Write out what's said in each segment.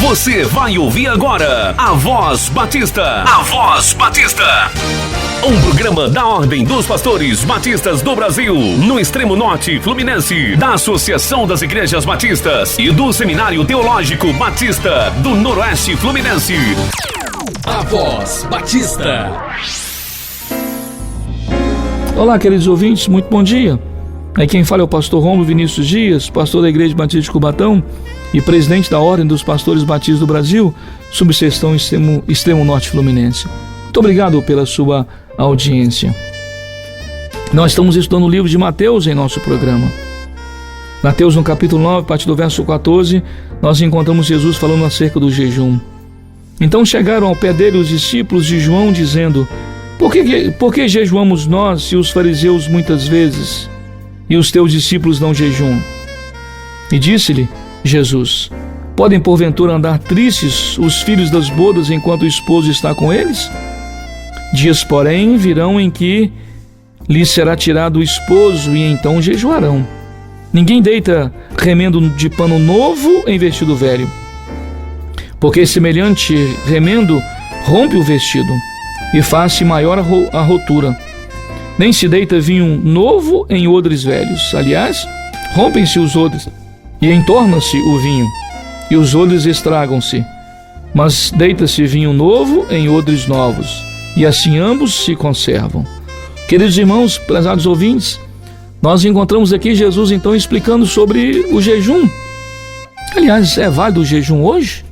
Você vai ouvir agora a Voz Batista. A Voz Batista. Um programa da Ordem dos Pastores Batistas do Brasil, no extremo norte fluminense, da Associação das Igrejas Batistas e do Seminário Teológico Batista do Noroeste Fluminense. A Voz Batista. Olá, queridos ouvintes, muito bom dia. Aqui quem fala é o pastor Rômulo Vinícius Dias, pastor da Igreja Batista de Cubatão e presidente da Ordem dos Pastores Batistas do Brasil, subseção extremo norte fluminense. Muito obrigado pela sua audiência. Nós estamos estudando o livro de Mateus em nosso programa. Mateus no capítulo 9, a partir do verso 14, nós encontramos Jesus falando acerca do jejum. Então chegaram ao pé dele os discípulos de João, dizendo: Por que jejuamos nós e os fariseus muitas vezes, e os teus discípulos não jejuam? E disse-lhe Jesus: Podem porventura andar tristes os filhos das bodas enquanto o esposo está com eles? Dias, porém, virão em que lhes será tirado o esposo, e então jejuarão. Ninguém deita remendo de pano novo em vestido velho, porque semelhante remendo rompe o vestido e faz-se maior a rotura. Nem se deita vinho novo em odres velhos. Aliás, rompem-se os odres e entorna-se o vinho, e os odres estragam-se. Mas deita-se vinho novo em odres novos, e assim ambos se conservam. Queridos irmãos, prezados ouvintes, nós encontramos aqui Jesus então explicando sobre o jejum. Aliás, é válido o jejum hoje?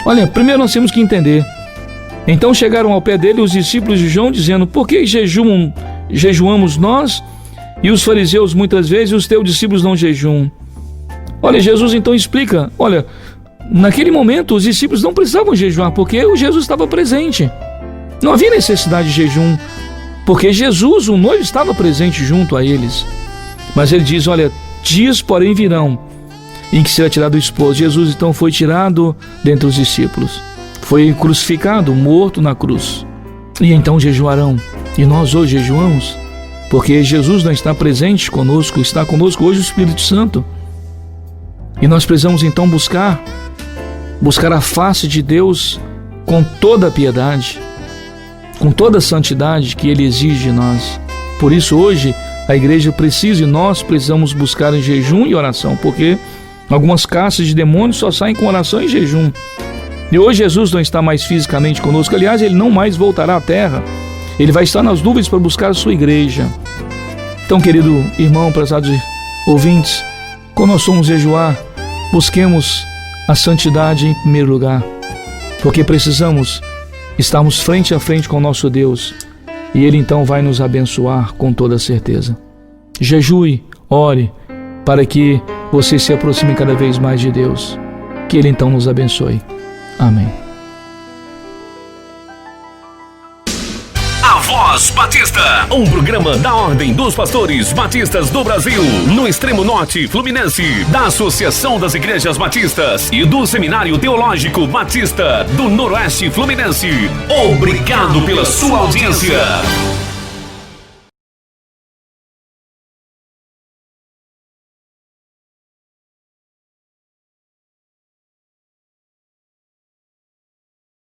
Olha, primeiro nós temos que entender. Então chegaram ao pé dele os discípulos de João, dizendo: Por que jejuamos nós e os fariseus muitas vezes, e os teus discípulos não jejuam? Olha, Jesus então explica. Olha, naquele momento os discípulos não precisavam jejuar, porque o Jesus estava presente. Não havia necessidade de jejum, porque Jesus, o noivo, estava presente junto a eles. Mas ele diz: olha, dias porém virão em que será tirado o esposo. Jesus então foi tirado dentre os discípulos, foi crucificado, morto na cruz, e então jejuarão. E nós hoje jejuamos, porque Jesus não está presente conosco, está conosco hoje o Espírito Santo. E nós precisamos então buscar a face de Deus com toda a piedade, com toda a santidade que Ele exige de nós. Por isso hoje a igreja precisa, e nós precisamos buscar em jejum e oração, porque algumas castas de demônios só saem com oração e jejum. E hoje Jesus não está mais fisicamente conosco. Aliás, Ele não mais voltará à terra. Ele vai estar nas nuvens para buscar a sua igreja. Então, querido irmão, prezados ouvintes, quando nós somos jejuar, busquemos a santidade em primeiro lugar, porque precisamos estarmos frente a frente com o nosso Deus, e Ele então vai nos abençoar com toda certeza. Jejue, ore, para que você se aproxime cada vez mais de Deus. Que Ele então nos abençoe. Amém. A Voz Batista, um programa da Ordem dos Pastores Batistas do Brasil, no extremo norte fluminense, da Associação das Igrejas Batistas e do Seminário Teológico Batista do Noroeste Fluminense. Obrigado pela sua audiência.